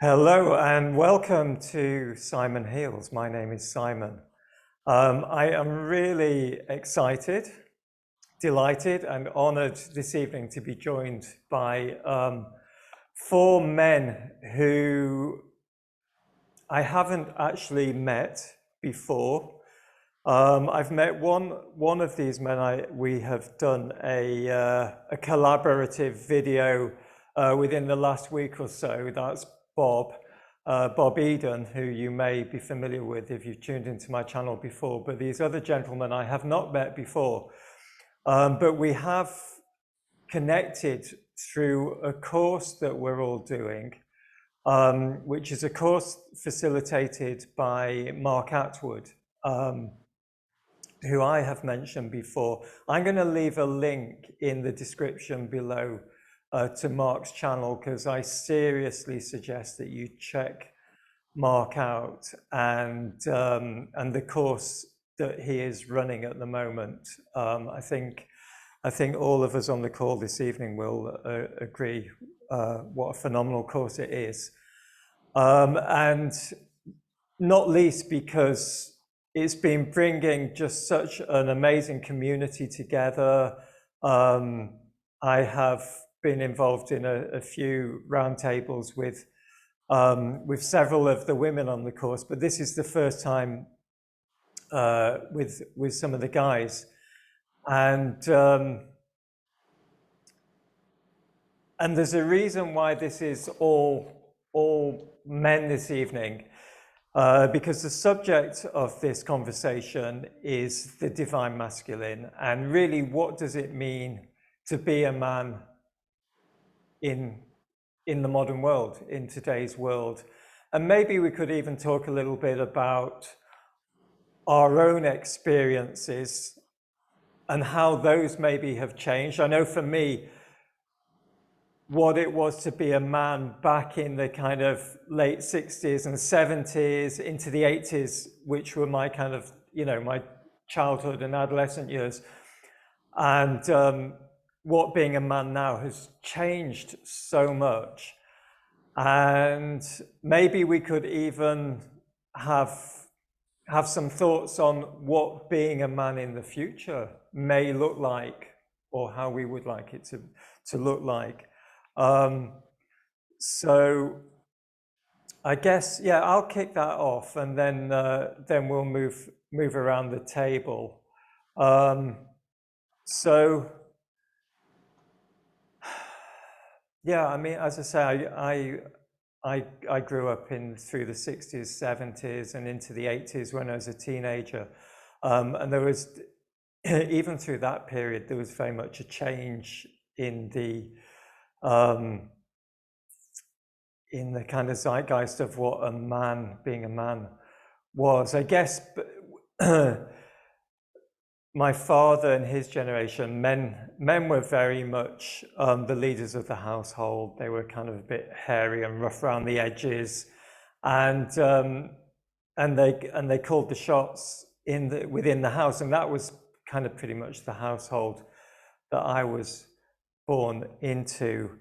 Hello and welcome to Simonheals. My name is Simon. I am really excited, delighted and honored this evening to be joined by four men who I haven't actually met before. I've met one of these men. We have done a collaborative video within the last week or so. That's Bob Eden, who you may be familiar with if you've tuned into my channel before. But these other gentlemen I have not met before. But we have connected through a course that we're all doing, which is a course facilitated by Mark Atwood, who I have mentioned before. I'm going to leave a link in the description below to Mark's channel, because I seriously suggest that you check Mark out and the course that he is running at the moment. I think all of us on the call this evening will agree what a phenomenal course it is, and not least because it's been bringing just such an amazing community together. I have been involved in a few roundtables with several of the women on the course, but this is the first time with some of the guys, and there's a reason why this is all men this evening, because the subject of this conversation is the divine masculine, and really, what does it mean to be a man in the modern world, in today's world. And maybe we could even talk a little bit about our own experiences and how those maybe have changed. I know for me, what it was to be a man back in the kind of late 60s and 70s into the 80s, which were my kind of, my childhood and adolescent years. And what being a man now has changed so much. And maybe we could even have some thoughts on what being a man in the future may look like, or how we would like it to look like. So I guess, I'll kick that off, and then we'll move around the table. Yeah, I mean, as I say, I grew up through the 60s, 70s, and into the 80s when I was a teenager, and there was, even through that period, there was very much a change in the kind of zeitgeist of what being a man was. I guess my father and his generation, men were very much the leaders of the household. They were kind of a bit hairy and rough around the edges, and they called the shots within the house, and that was kind of pretty much the household that I was born into.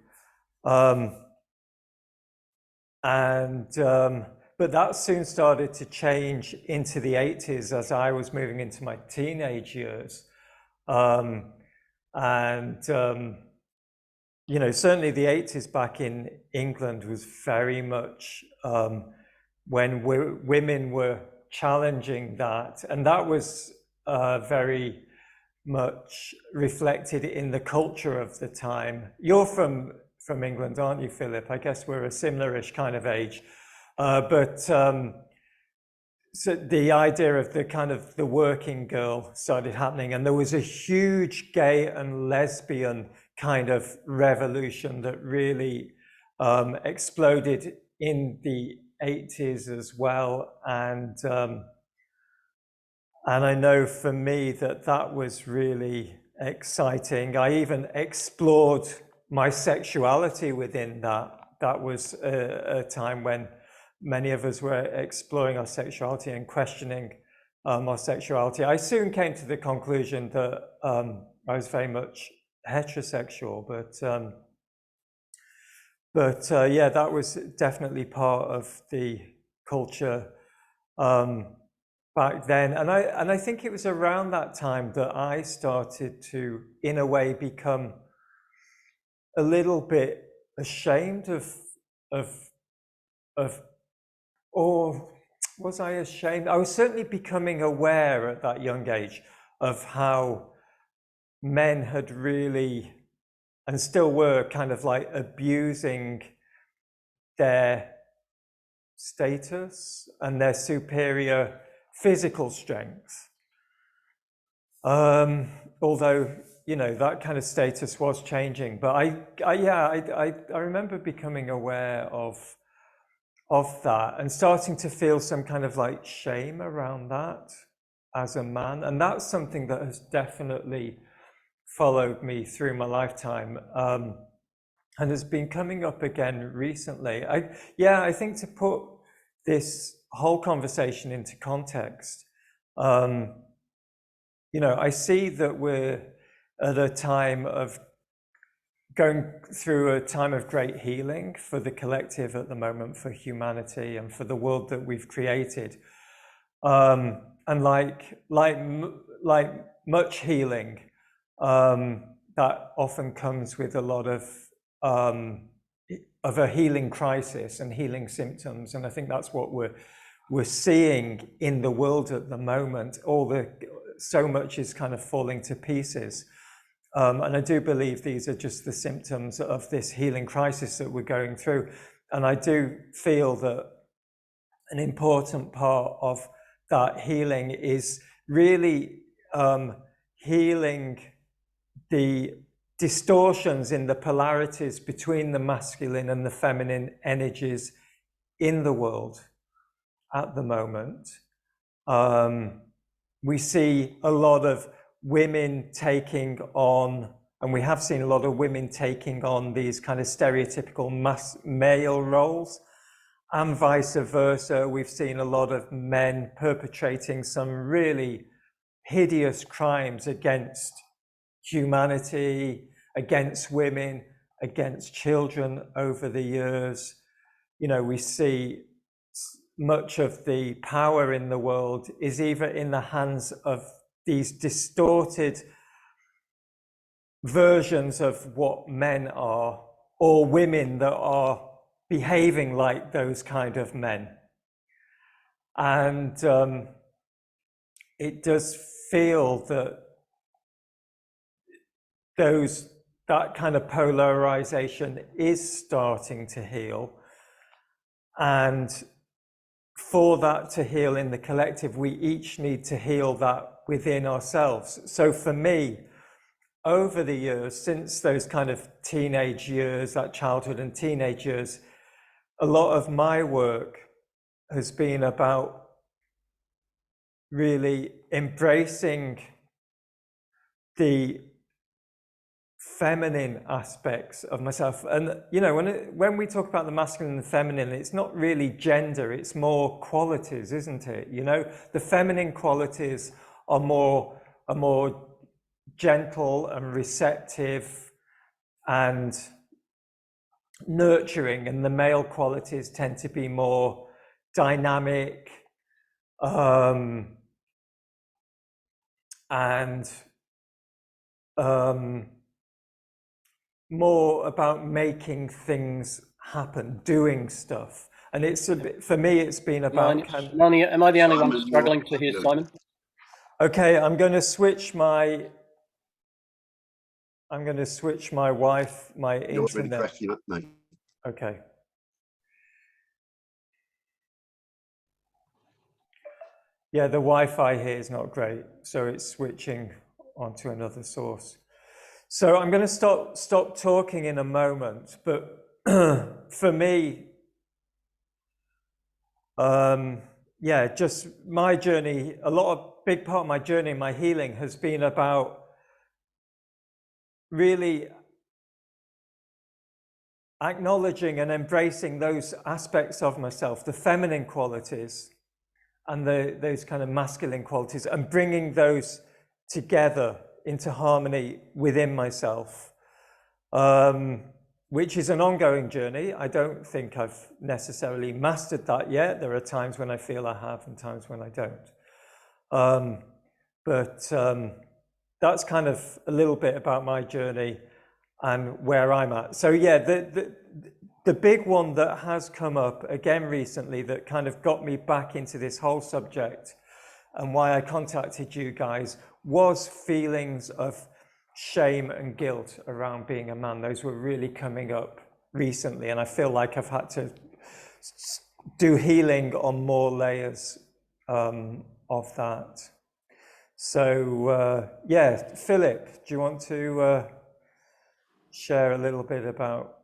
But that soon started to change into the 80s as I was moving into my teenage years. Certainly the 80s back in England was very much when women were challenging that. And that was very much reflected in the culture of the time. You're from England, aren't you, Philip? I guess we're a similar-ish kind of age. So the idea of the working girl started happening, and there was a huge gay and lesbian kind of revolution that really exploded in the 80s as well. And I know for me that was really exciting. I even explored my sexuality within that. That was a time when many of us were exploring our sexuality and questioning our sexuality. I soon came to the conclusion that I was very much heterosexual, yeah, that was definitely part of the culture back then. And I think it was around that time that I started to, in a way, become a little bit ashamed or was I ashamed? I was certainly becoming aware at that young age of how men had really, and still were, kind of like abusing their status and their superior physical strength. Although, you know, that kind of status was changing, but I remember becoming aware of that and starting to feel some kind of like shame around that as a man. And that's something that has definitely followed me through my lifetime, and has been coming up again recently. I think to put this whole conversation into context, you know, I see that we're at a time of going through a time of great healing for the collective at the moment, for humanity and for the world that we've created. And like much healing, that often comes with a lot of a healing crisis and healing symptoms. And I think that's what we're seeing in the world at the moment. So much is kind of falling to pieces. And I do believe these are just the symptoms of this healing crisis that we're going through. And I do feel that an important part of that healing is really healing the distortions in the polarities between the masculine and the feminine energies in the world at the moment. We see a lot of women taking on, and we have seen a lot of women taking on these kind of stereotypical male roles, and vice versa. We've seen a lot of men perpetrating some really hideous crimes against humanity, against women, against children over the years. You know, we see much of the power in the world is either in the hands of these distorted versions of what men are, or women that are behaving like those kind of men. And it does feel that that kind of polarization is starting to heal. And for that to heal in the collective, we each need to heal that within ourselves. So for me, over the years, since those kind of teenage years, that childhood and teenage years, a lot of my work has been about really embracing the feminine aspects of myself. And you know, when we talk about the masculine and the feminine, it's not really gender, it's more qualities, isn't it? You know, the feminine qualities are more gentle and receptive and nurturing, and the male qualities tend to be more dynamic and more about making things happen, doing stuff. And it's a bit, for me, it's been about am I the only one struggling to hear Simon? Okay, I'm going to switch my wife, my internet. Okay. Yeah, the Wi-Fi here is not great, so it's switching onto another source. So I'm going to stop talking in a moment, but for me, just my journey, big part of my journey, my healing has been about really acknowledging and embracing those aspects of myself, the feminine qualities and those kind of masculine qualities, and bringing those together into harmony within myself. which is an ongoing journey. I don't think I've necessarily mastered that yet. There are times when I feel I have and times when I don't. But that's kind of a little bit about my journey and where I'm at. So yeah, the big one that has come up again recently that kind of got me back into this whole subject and why I contacted you guys was feelings of shame and guilt around being a man. Those were really coming up recently, and I feel like I've had to do healing on more layers of that. So yeah, Philip, do you want to share a little bit about?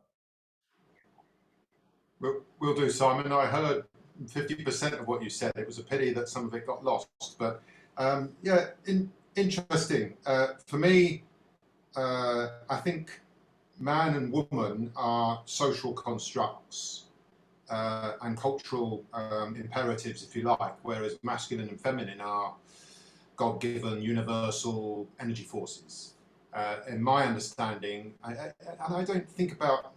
We'll do, Simon. I heard 50% of what you said. It was a pity that some of it got lost, but yeah, interesting. For me, I think man and woman are social constructs and cultural imperatives, if you like, whereas masculine and feminine are God-given, universal energy forces. In my understanding, and I don't think about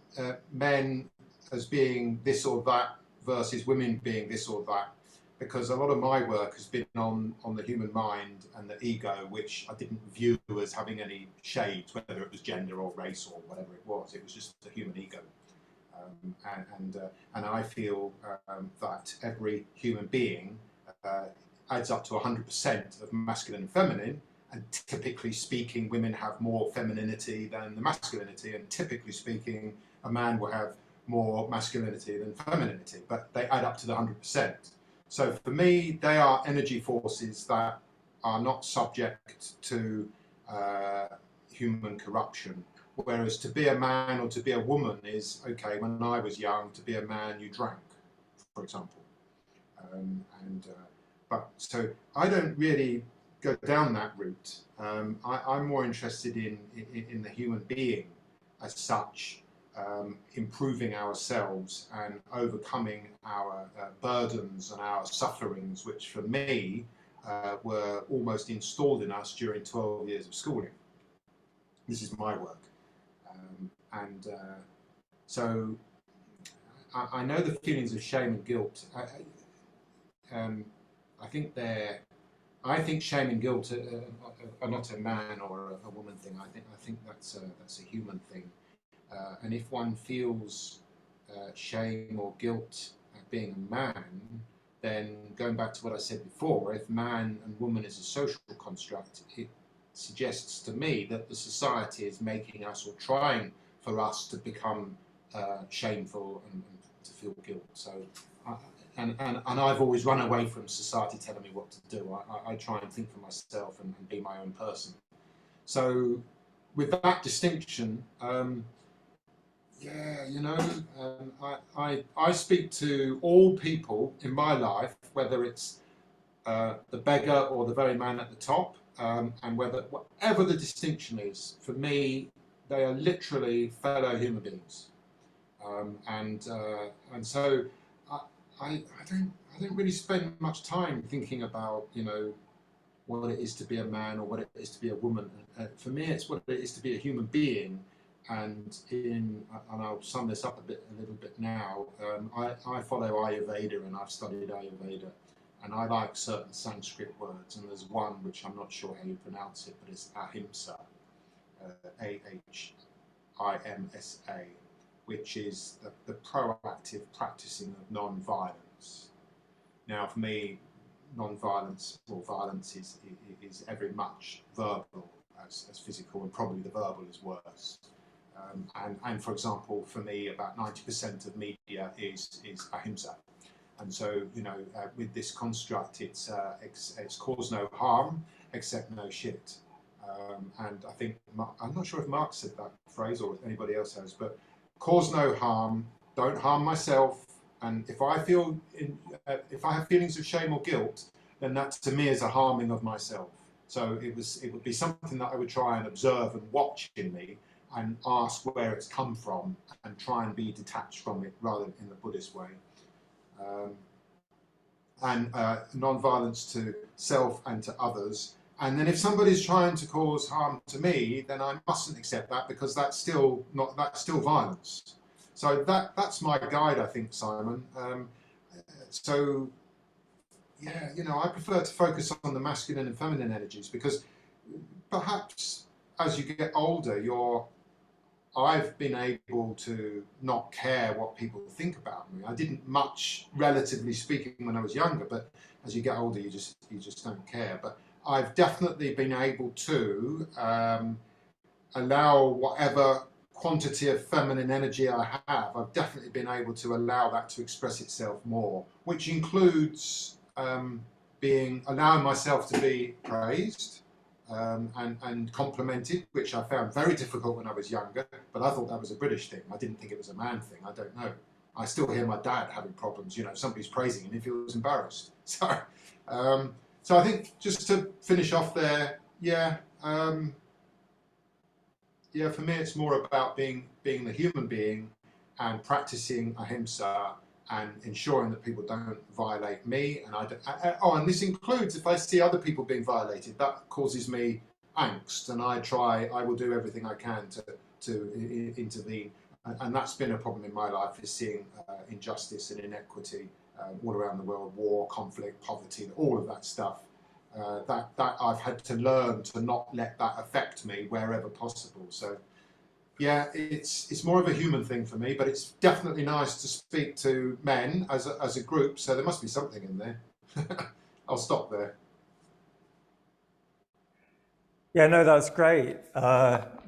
men as being this or that versus women being this or that, because a lot of my work has been on the human mind and the ego, which I didn't view as having any shades, whether it was gender or race or whatever it was. It was just the human ego. And I feel that every human being adds up to 100% of masculine and feminine, and typically speaking, women have more femininity than the masculinity, and typically speaking, a man will have more masculinity than femininity, but they add up to the 100%. So for me, they are energy forces that are not subject to human corruption. Whereas to be a man or to be a woman is, okay, when I was young, to be a man, you drank, for example. But so I don't really go down that route. I'm more interested in the human being as such, improving ourselves and overcoming our burdens and our sufferings, which for me were almost installed in us during 12 years of schooling. This is my work. So I know the feelings of shame and guilt. I think shame and guilt are not a man or a woman thing. I think that's a human thing. And if one feels shame or guilt at being a man, then going back to what I said before, if man and woman is a social construct, it suggests to me that the society is making us or trying for us to become shameful and to feel guilt. So, and I've always run away from society telling me what to do. I try and think for myself and be my own person. So, with that distinction, yeah, you know, I speak to all people in my life, whether it's the beggar or the very man at the top, and whatever the distinction is, for me, they are literally fellow human beings, and so I don't really spend much time thinking about, you know, what it is to be a man or what it is to be a woman. For me, it's what it is to be a human being. And I'll sum this up a little bit now. I follow Ayurveda, and I've studied Ayurveda, and I like certain Sanskrit words. And there's one which I'm not sure how you pronounce it, but it's ahimsa, ahimsa, which is the proactive practicing of non-violence. Now, for me, non-violence or violence is very much verbal as physical, and probably the verbal is worse. And for example, for me, about 90% of media is ahimsa. And so, you know, with this construct, it's cause no harm, accept no shit. And I think, I'm not sure if Mark said that phrase or if anybody else has, but cause no harm, don't harm myself. And if I have feelings of shame or guilt, then that to me is a harming of myself. So it would be something that I would try and observe and watch in me, and ask where it's come from, and try and be detached from it rather than in the Buddhist way. And non-violence to self and to others, And then if somebody's trying to cause harm to me, then I mustn't accept that, because that's still violence. So that's my guide, I think, Simon. So yeah, you know, I prefer to focus on the masculine and feminine energies, because perhaps as you get older, I've been able to not care what people think about me. I didn't much, relatively speaking, when I was younger, but as you get older, you just don't care. But I've definitely been able to allow whatever quantity of feminine energy I have. I've definitely been able to allow that to express itself more, which includes allowing myself to be praised. And complimented, which I found very difficult when I was younger, but I thought that was a British thing. I didn't think it was a man thing. I don't know. I still hear my dad having problems, you know, somebody's praising him if he was embarrassed. So I think, just to finish off there, for me it's more about being the human being and practicing ahimsa and ensuring that people don't violate me. And and this includes if I see other people being violated, that causes me angst, and I will do everything I can to intervene. And that's been a problem in my life, is seeing injustice and inequity all around the world, war, conflict, poverty, all of that stuff. That I've had to learn to not let that affect me wherever possible. So yeah, it's more of a human thing for me, but it's definitely nice to speak to men as a group, so there must be something in there. I'll stop there. Yeah, no, that's great.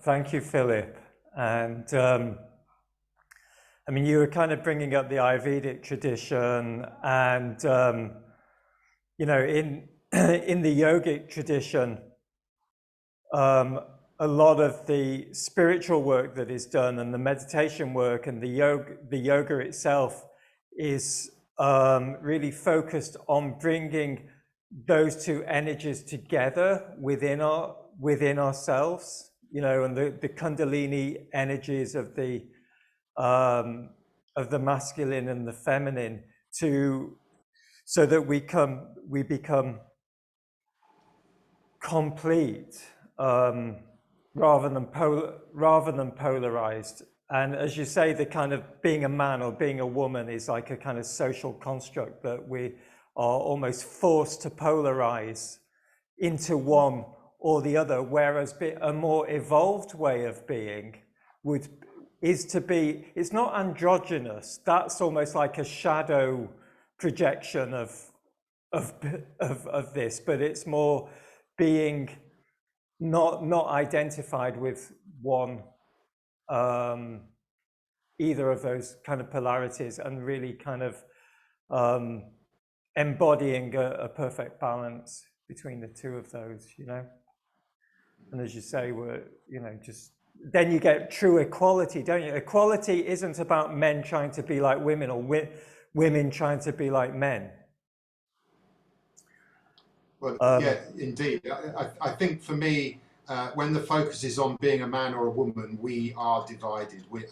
Thank you, Philip. And I mean, you were kind of bringing up the Ayurvedic tradition, and you know, in the yogic tradition, a lot of the spiritual work that is done, and the meditation work, and the yoga itself is really focused on bringing those two energies together within ourselves, you know, and the Kundalini energies of the masculine and the feminine, so that we become complete, rather than polarized. And as you say, the kind of being a man or being a woman is like a kind of social construct that we are almost forced to polarize into one or the other, whereas a more evolved way of being it's not androgynous. That's almost like a shadow projection of this, but it's more being not identified with one, either of those kind of polarities, and really kind of embodying a perfect balance between the two of those, you know. And as you say, then you get true equality, don't you? Equality isn't about men trying to be like women, or women trying to be like men. Well, yeah, indeed. I think for me, when the focus is on being a man or a woman, we are divided. We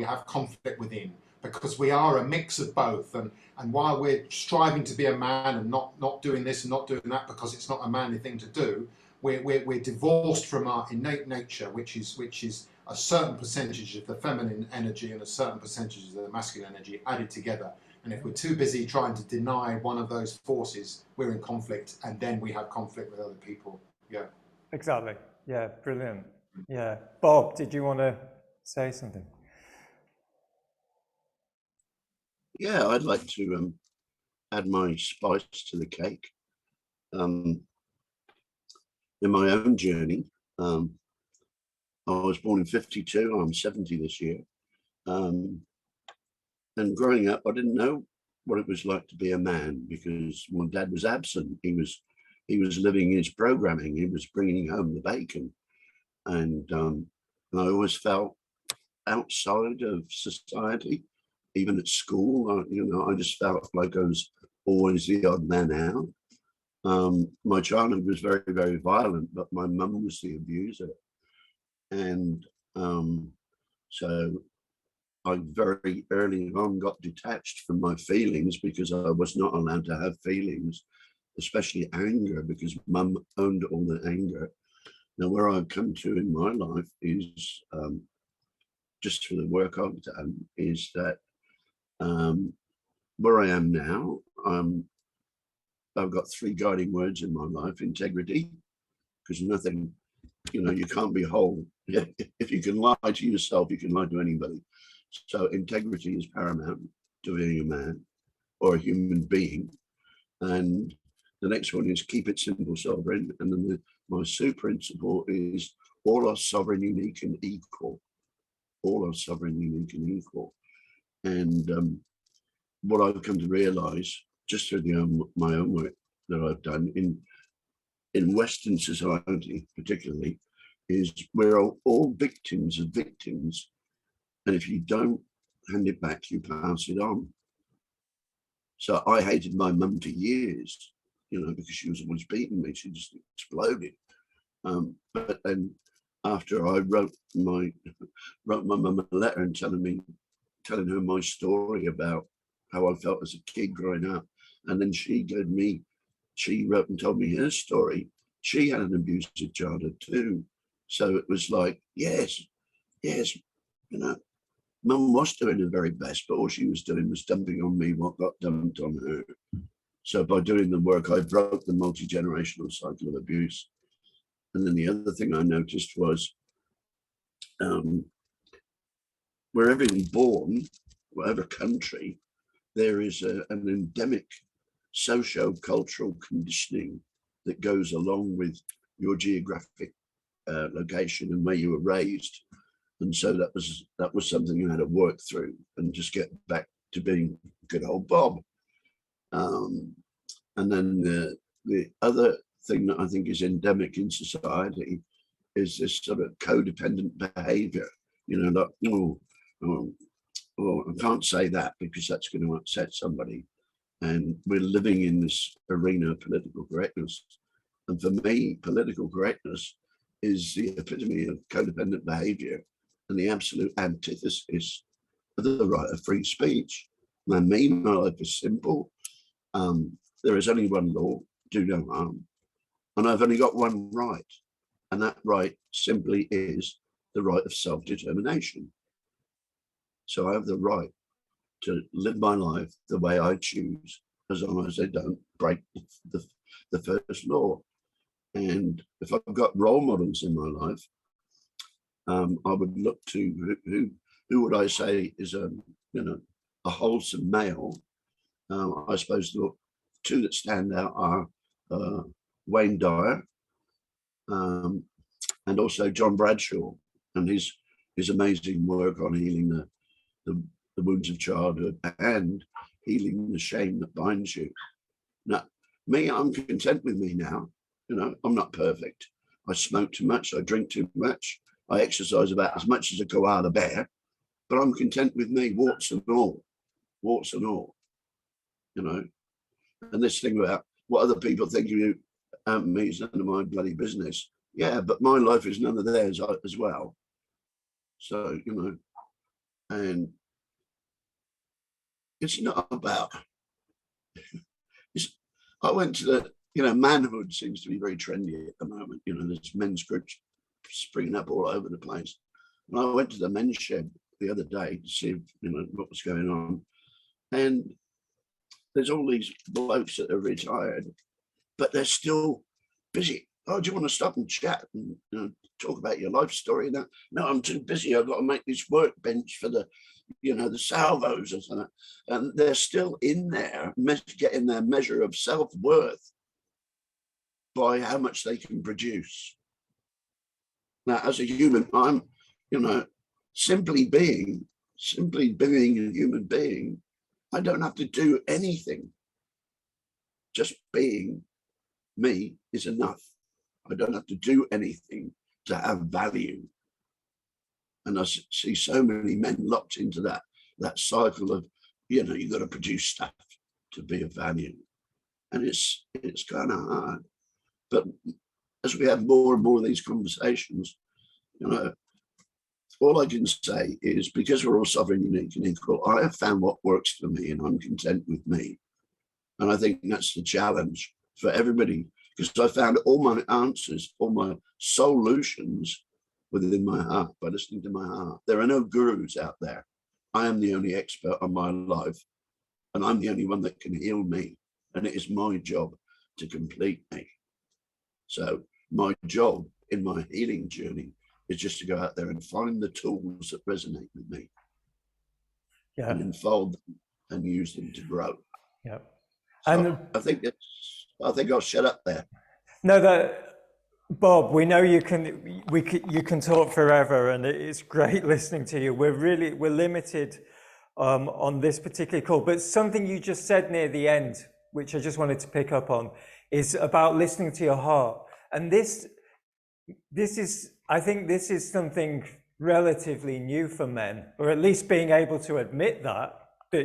have conflict within, because we are a mix of both. And while we're striving to be a man and not doing this and not doing that because it's not a manly thing to do, we're divorced from our innate nature, which is a certain percentage of the feminine energy and a certain percentage of the masculine energy added together. And if we're too busy trying to deny one of those forces, we're in conflict, and then we have conflict with other people. Yeah. Exactly. Yeah, brilliant. Yeah. Bob, did you want to say something? Yeah, I'd like to add my spice to the cake. In my own journey, I was born in 52, I'm 70 this year. And growing up, I didn't know what it was like to be a man, because my dad was absent. He was living his programming. He was bringing home the bacon, and I always felt outside of society, even at school. I just felt like I was always the odd man out. My childhood was very, very violent, but my mum was the abuser, and so I very early on got detached from my feelings, because I was not allowed to have feelings. especially anger, because mum owned all the anger. Now, where I've come to in my life is, just for the work I've done, is that where I am now, I've got 3 guiding words in my life: integrity, because nothing, you can't be whole. If you can lie to yourself, you can lie to anybody. So integrity is paramount to being a man or a human being. And the next one is keep it simple, sovereign. And then my super principle is all are sovereign, unique, and equal. All are sovereign, unique, and equal. And what I've come to realize just through my own work that I've done in Western society, particularly, is we're all victims of victims. And if you don't hand it back, you pass it on. So I hated my mum for years, because she was always beating me. She just exploded. But then after I wrote my mum a letter and telling her my story about how I felt as a kid growing up, and then she wrote and told me her story. She had an abusive childhood too. So it was like, yes, Mum was doing her very best, but all she was doing was dumping on me what got dumped on her. So by doing the work, I broke the multi-generational cycle of abuse. And then the other thing I noticed was wherever you're born, whatever country, there is an endemic socio-cultural conditioning that goes along with your geographic location and where you were raised. And so that was something you had to work through and just get back to being good old Bob. And then the other thing that I think is endemic in society is this sort of codependent behavior. Like, I can't say that because that's going to upset somebody. And we're living in this arena of political correctness. And for me, political correctness is the epitome of codependent behavior and the absolute antithesis of the right of free speech. My life is simple. There is only one law: do no harm. And I've only got one right. And that right simply is the right of self-determination. So I have the right to live my life the way I choose, as long as I don't break the first law. And if I've got role models in my life, I would look to who would I say is a wholesome male. I suppose the 2 that stand out are Wayne Dyer and also John Bradshaw, and his amazing work on healing the wounds of childhood and healing the shame that binds you. Now, me, I'm content with me now. I'm not perfect. I smoke too much. I drink too much. I exercise about as much as a koala bear, but I'm content with me, warts and all. And this thing about what other people think of you and me is none of my bloody business. Yeah, but my life is none of theirs as well. So, and it's not about, I went to the, manhood seems to be very trendy at the moment. There's men's groups springing up all over the place. And I went to the men's shed the other day to see, what was going on. And there's all these blokes that are retired, but they're still busy. Oh, do you want to stop and chat and talk about your life story? No, I'm too busy. I've got to make this workbench for the salvos or something. And they're still in there getting their measure of self-worth by how much they can produce. Now, as a human, I'm, simply being a human being, I don't have to do anything. Just being me is enough. I don't have to do anything to have value. And I see so many men locked into that cycle of, you've got to produce stuff to be of value. And it's kind of hard. But as we have more and more of these conversations, all I can say is, because we're all sovereign, unique, and equal, I have found what works for me, and I'm content with me. And I think that's the challenge. for everybody, because I found all my answers, all my solutions within my heart by listening to my heart. There are no gurus out there. I am the only expert on my life, and I'm the only one that can heal me. And it is my job to complete me. So my job in my healing journey is just to go out there and find the tools that resonate with me, and unfold them and use them to grow. Yeah. So And I think I'll shut up there. no, Bob, we know you can talk forever, and it's great listening to you. We're limited on this particular call, but something you just said near the end, which I just wanted to pick up on, is about listening to your heart. And this is, I think this is something relatively new for men, or at least being able to admit that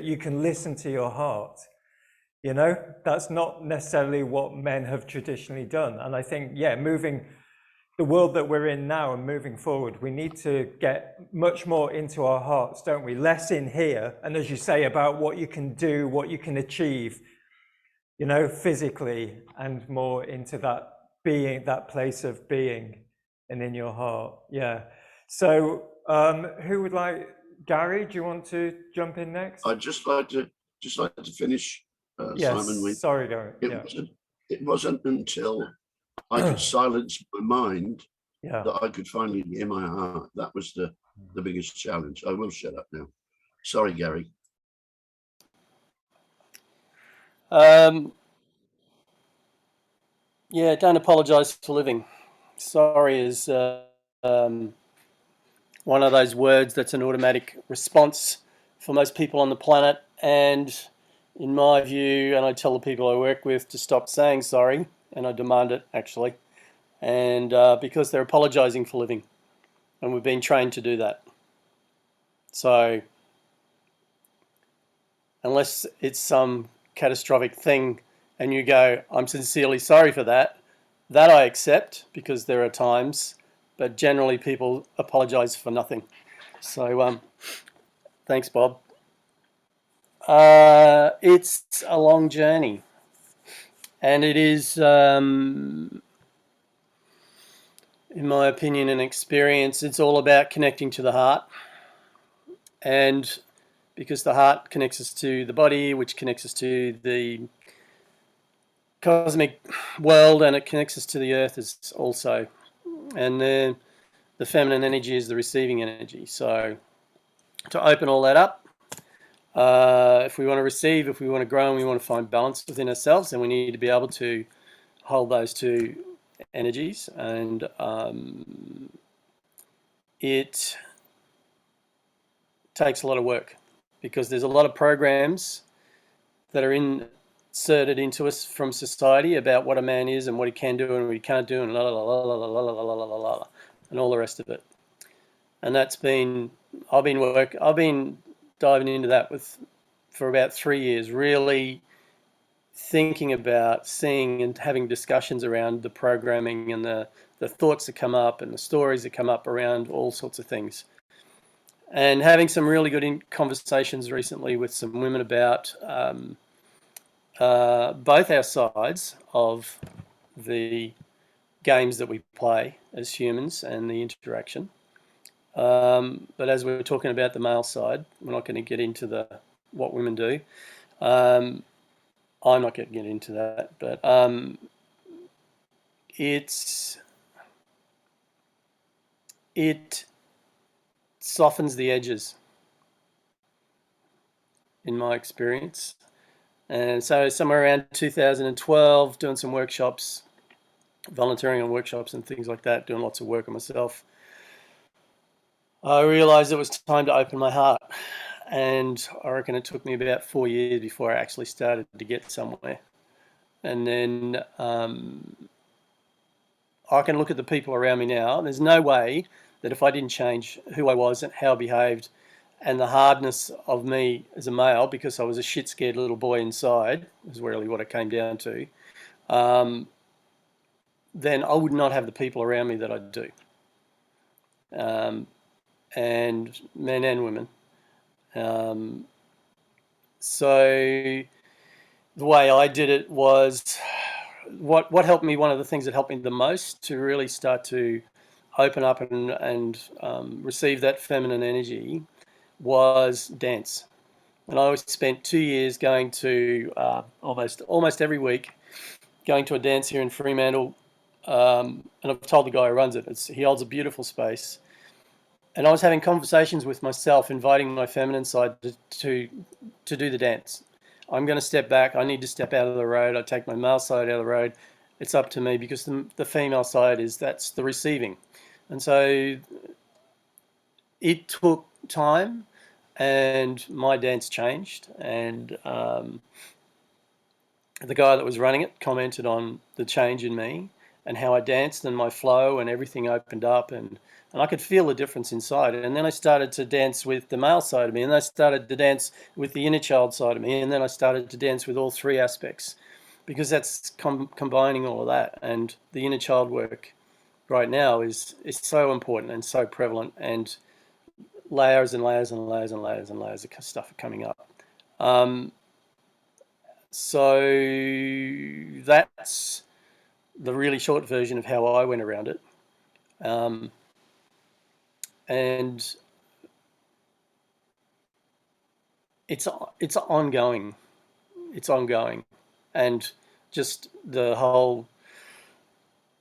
you can listen to your heart. You know, that's not necessarily what men have traditionally done. And I think, moving the world that we're in now and moving forward, we need to get much more into our hearts, don't we? Less in here. And as you say, about what you can do, what you can achieve, you know, physically, and more into that being, that place of being and in your heart. Yeah. So who would like, Garry, do you want to jump in next? I'd just like to finish, Yes, Simon. sorry, Garry. It wasn't until I could silence my mind that I could finally hear my heart. That was the biggest challenge. I will shut up now. Sorry, Garry. Yeah, don't apologise for living. Sorry is one of those words that's an automatic response for most people on the planet. And in my view, and I tell the people I work with to stop saying sorry, and I demand it actually, and because they're apologising for living, and we've been trained to do that. So unless it's some catastrophic thing and you go, I'm sincerely sorry for that, that I accept, because there are times, but generally people apologise for nothing. So thanks, Bob. It's a long journey, and it is, in my opinion and experience, it's all about connecting to the heart. And because the heart connects us to the body, which connects us to the cosmic world, and it connects us to the earth as also. And then the feminine energy is the receiving energy. So to open all that up, if we want to receive, if we want to grow, and we want to find balance within ourselves, then we need to be able to hold those two energies. And it takes a lot of work, because there's a lot of programs that are inserted into us from society about what a man is and what he can do and what he can't do, and la la la la la la la la la la, and all the rest of it. And that's been, I've been diving into that for about 3 years, really thinking about, seeing and having discussions around the programming and the thoughts that come up and the stories that come up around all sorts of things. And having some really good conversations recently with some women about both our sides of the games that we play as humans and the interaction. But as we're talking about the male side, we're not going to get into what women do. I'm not going to get into that, but it softens the edges, in my experience. And so somewhere around 2012, doing some workshops, volunteering on workshops and things like that, doing lots of work on myself, I realized it was time to open my heart. And I reckon it took me about 4 years before I actually started to get somewhere. And then I can look at the people around me now, and there's no way that if I didn't change who I was and how I behaved and the hardness of me as a male, because I was a shit scared little boy inside, is really what it came down to, then I would not have the people around me that I do. And men and women. So the way I did it was what helped me, one of the things that helped me the most to really start to open up and receive that feminine energy was dance. And I always spent 2 years going to almost every week, going to a dance here in Fremantle. And I've told the guy who runs it, he holds a beautiful space. And I was having conversations with myself, inviting my feminine side to do the dance. I'm going to step back. I need to step out of the road. I take my male side out of the road. It's up to me, because the female side that's the receiving. And so it took time, and my dance changed. And the guy that was running it commented on the change in me and how I danced, and my flow and everything opened up, and I could feel the difference inside. And then I started to dance with the male side of me, and I started to dance with the inner child side of me, and then I started to dance with all three aspects, because that's combining all of that. And the inner child work right now is so important and so prevalent, and layers and layers and layers and layers and layers of stuff are coming up. So that's the really short version of how I went around it. And it's ongoing. It's ongoing. And just the whole,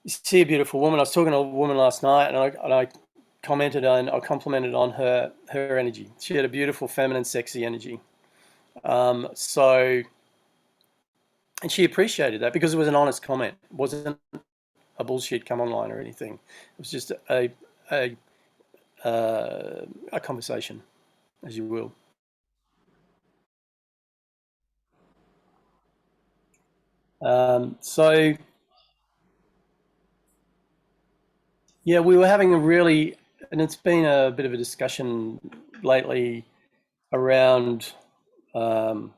you see a beautiful woman. I was talking to a woman last night, and I complimented on her energy. She had a beautiful, feminine, sexy energy. And she appreciated that, because it was an honest comment. It wasn't a bullshit come online or anything. It was just a conversation, as you will. So yeah, we were having and it's been a bit of a discussion lately around for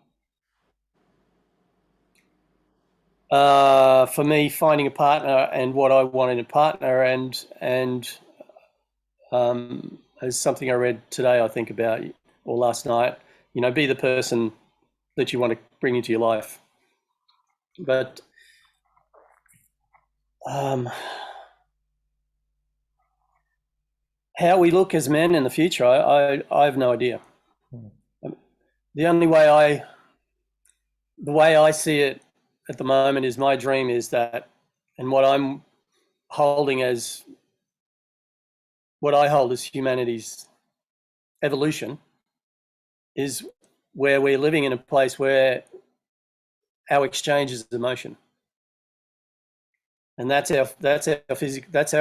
me, finding a partner and what I want in a partner, and as something I read today, I think about, or last night, be the person that you want to bring into your life. But how we look as men in the future, I have no idea. The only way the way I see it at the moment is, my dream is that, and what I hold as humanity's evolution, is where we're living in a place where our exchange is emotion, and that's our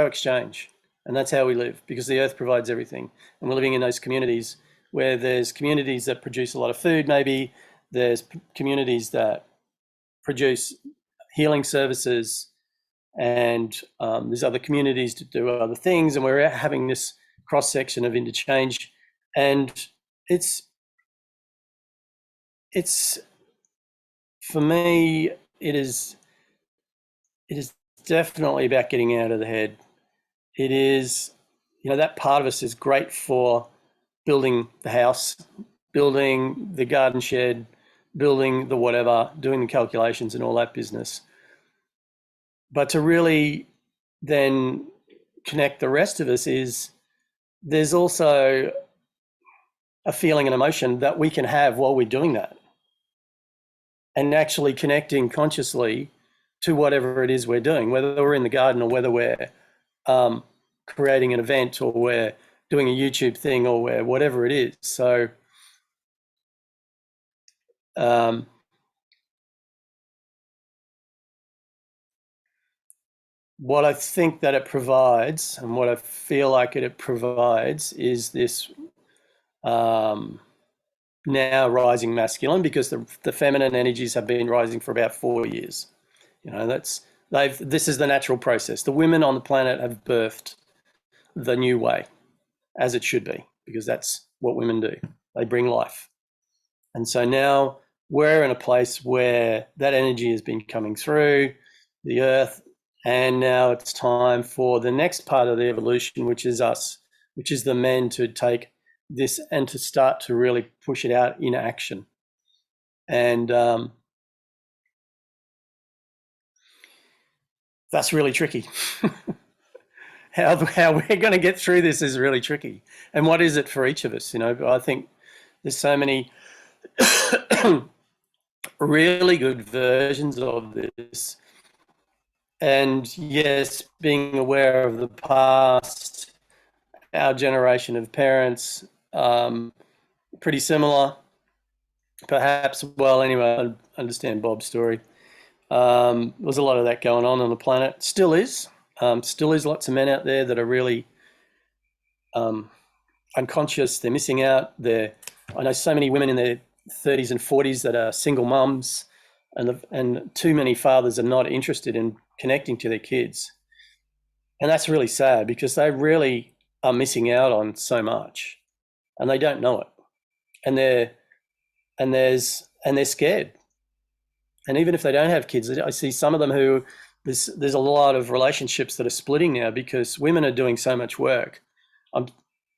exchange, and that's how we live, because the earth provides everything, and we're living in those communities where there's communities that produce a lot of food, maybe there's communities that produce healing services, and there's other communities to do other things, and we're having this cross section of interchange, and it's for me, it is definitely about getting out of the head. It is, that part of us is great for building the house, building the garden shed, building the whatever, doing the calculations and all that business. But to really then connect the rest of us, there's also a feeling and emotion that we can have while we're doing that, and actually connecting consciously to whatever it is we're doing, whether we're in the garden or whether we're creating an event, or we're doing a YouTube thing, or whatever it is. So what I think that it provides, and what I feel like it provides, is this now rising masculine, because the feminine energies have been rising for about 4 years. This is the natural process. The women on the planet have birthed the new way, as it should be, because that's what women do. They bring life. And so now we're in a place where that energy has been coming through the earth, and now it's time for the next part of the evolution, which is us, which is the men, to take this and to start to really push it out in action. And that's really tricky. How we're going to get through this is really tricky. And what is it for each of us? You know, I think there's so many really good versions of this. And yes, being aware of the past, our generation of parents, pretty similar, perhaps. Well, anyway, I understand Bob's story. There's a lot of that going on the planet. Still is lots of men out there that are really unconscious. They're missing out. I know so many women in their 30s and 40s that are single mums, and too many fathers are not interested in connecting to their kids. And that's really sad, because they really are missing out on so much, and they don't know it. And they're scared. And even if they don't have kids, I see some of them who there's a lot of relationships that are splitting now because women are doing so much work.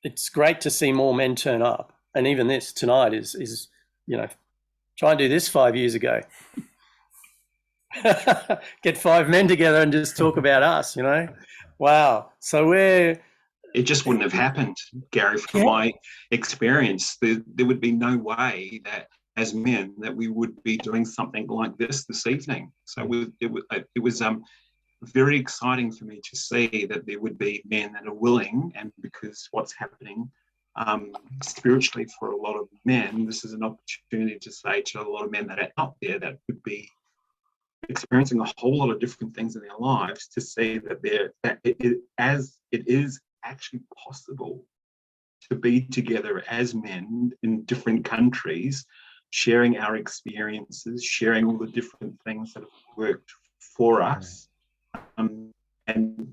It's great to see more men turn up, and even this tonight is you know, try and do this 5 years ago. Get 5 men together and just talk about us, you know. Wow. So it just wouldn't have happened, Gary. From my experience, there would be no way that as men that we would be doing something like this evening. So it was very exciting for me to see that there would be men that are willing, and because what's happening spiritually for a lot of men, this is an opportunity to say to a lot of men that are out there that would be experiencing a whole lot of different things in their lives, to see that it is actually possible to be together as men in different countries, sharing our experiences, sharing all the different things that have worked for us. And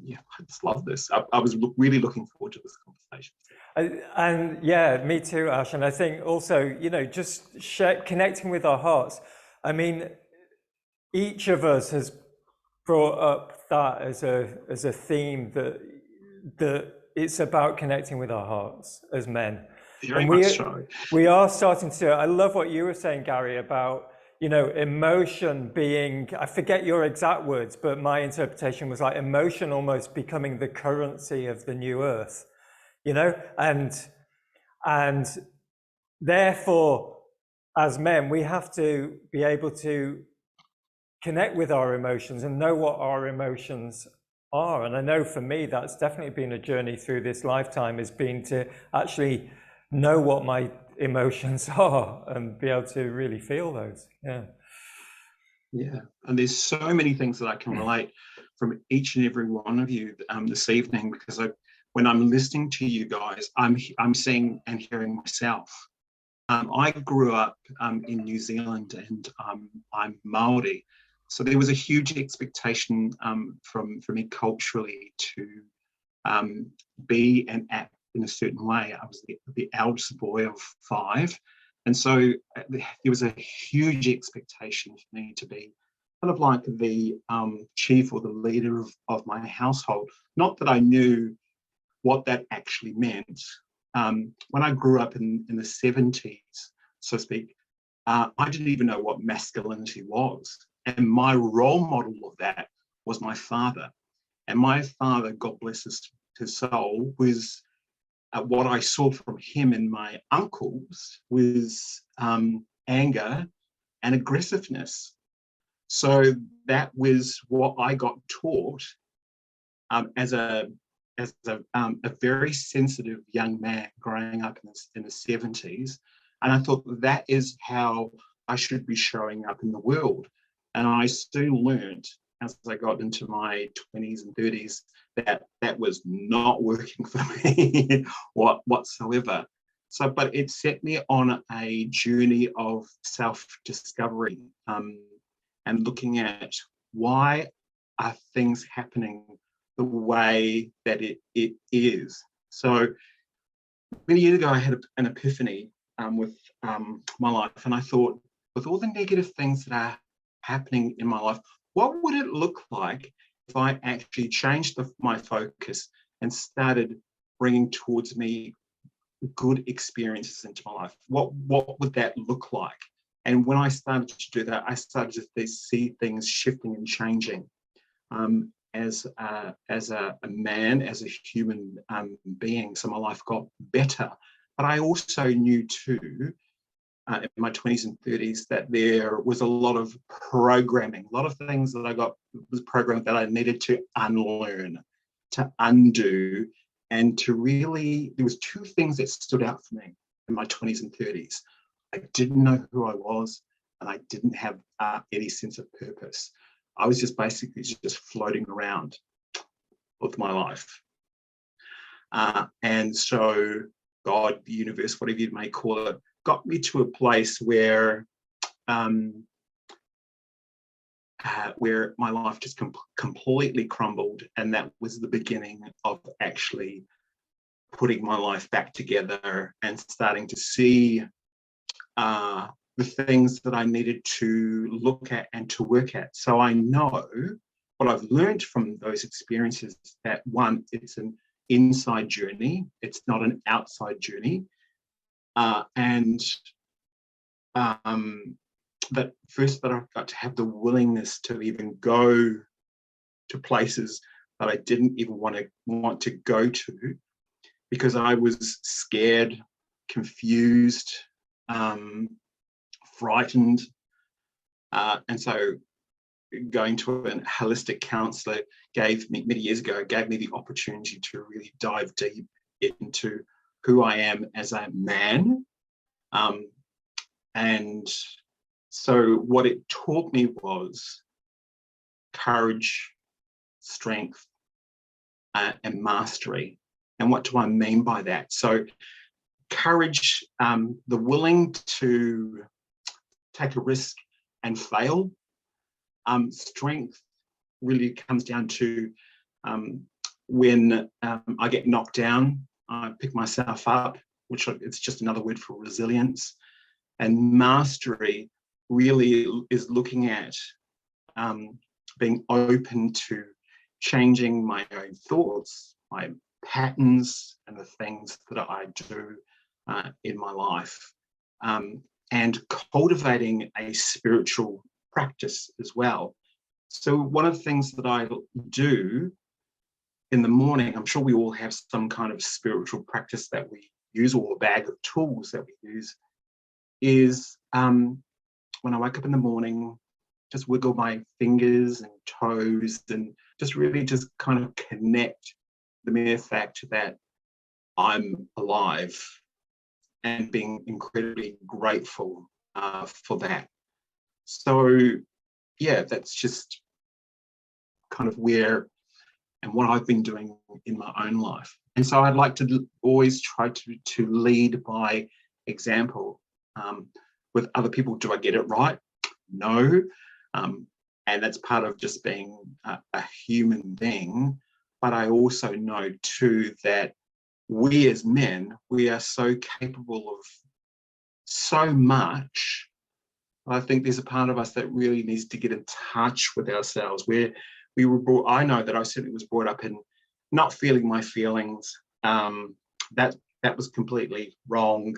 yeah, I just love this. I was really looking forward to this conversation. And yeah, me too, Ash. And I think also, you know, just connecting with our hearts. I mean, each of us has brought up that as a theme, that it's about connecting with our hearts as men. Very much so. We are starting to. I love what you were saying, Garry, about, you know, emotion being, I forget your exact words, but my interpretation was like emotion almost becoming the currency of the new earth, you know, and therefore, as men, we have to be able to connect with our emotions and know what our emotions are. And I know for me, that's definitely been a journey through this lifetime, has been to actually know what my emotions are and be able to really feel those. Yeah, and there's so many things that I can relate from each and every one of you this evening, because when I'm listening to you guys, I'm seeing and hearing myself. I grew up in New Zealand, and I'm Maori, so there was a huge expectation from me culturally to be and act in a certain way. I was the eldest boy of 5, and so there was a huge expectation for me to be kind of like the chief or the leader of my household. Not that I knew what that actually meant. When I grew up in the 70s, so to speak, I didn't even know what masculinity was. And my role model of that was my father. And my father, God bless his soul, was what I saw from him and my uncles was anger and aggressiveness. So that was what I got taught as a very sensitive young man growing up in the 70s. And I thought that is how I should be showing up in the world. And I soon learned, as I got into my 20s and 30s, that was not working for me whatsoever. So, but it set me on a journey of self-discovery and looking at why are things happening the way that it is. So many years ago, I had an epiphany with my life, and I thought, with all the negative things that are happening in my life, what would it look like if I actually changed my focus and started bringing towards me good experiences into my life? What would that look like? And when I started to do that, I started to see things shifting and changing. as a man, as a human being. So my life got better. But I also knew too, in my 20s and 30s, that there was a lot of programming, a lot of things that I got was programmed that I needed to unlearn, to undo, and to really, there was two things that stood out for me in my 20s and 30s. I didn't know who I was, and I didn't have any sense of purpose. I was just basically just floating around with my life. And so God, the universe, whatever you may call it, got me to a place where my life just completely crumbled. And that was the beginning of actually putting my life back together and starting to see the things that I needed to look at and to work at. So I know what I've learned from those experiences, that one, it's an inside journey, it's not an outside journey. That first, that I've got to have the willingness to even go to places that I didn't even want to go to, because I was scared, confused, frightened. And so going to a holistic counsellor many years ago, gave me the opportunity to really dive deep into who I am as a man. And so what it taught me was courage, strength, and mastery. And what do I mean by that? So courage, the willing to take a risk and fail. Strength really comes down to when I get knocked down, I pick myself up, which it's just another word for resilience. And mastery really is looking at being open to changing my own thoughts, my patterns, and the things that I do in my life, and cultivating a spiritual practice as well. So one of the things that I do in the morning, I'm sure we all have some kind of spiritual practice that we use, or a bag of tools that we use, is when I wake up in the morning, just wiggle my fingers and toes and just really just kind of connect the mere fact that I'm alive, and being incredibly grateful for that. So yeah, that's just kind of where and what I've been doing in my own life. And so I'd like to always try to lead by example. With other people, do I get it right? No. And that's part of just being a human being. But I also know too that we as men, we are so capable of so much. I think there's a part of us that really needs to get in touch with ourselves, where we were brought, I know that I certainly was brought up in not feeling my feelings. That was completely wrong.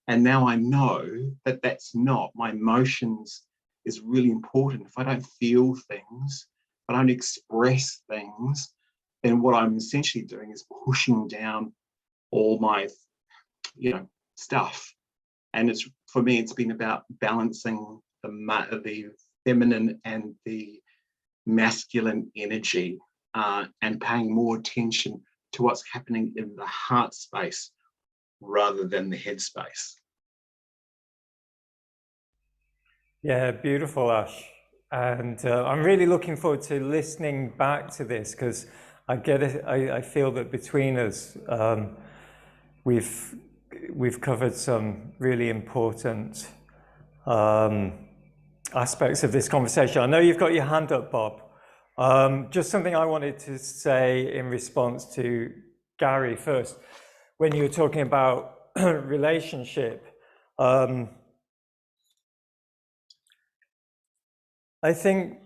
And now I know that that's not, my emotions is really important. If I don't feel things, if I don't express things, then what I'm essentially doing is pushing down all my, stuff. And it's, for me, it's been about balancing the feminine and the masculine energy, and paying more attention to what's happening in the heart space rather than the head space. Yeah, beautiful, Ash. And I'm really looking forward to listening back to this, because I get it. I feel that between us, we've covered some really important aspects of this conversation. I know you've got your hand up, Bob. Just something I wanted to say in response to Garry first. When you were talking about relationship, I think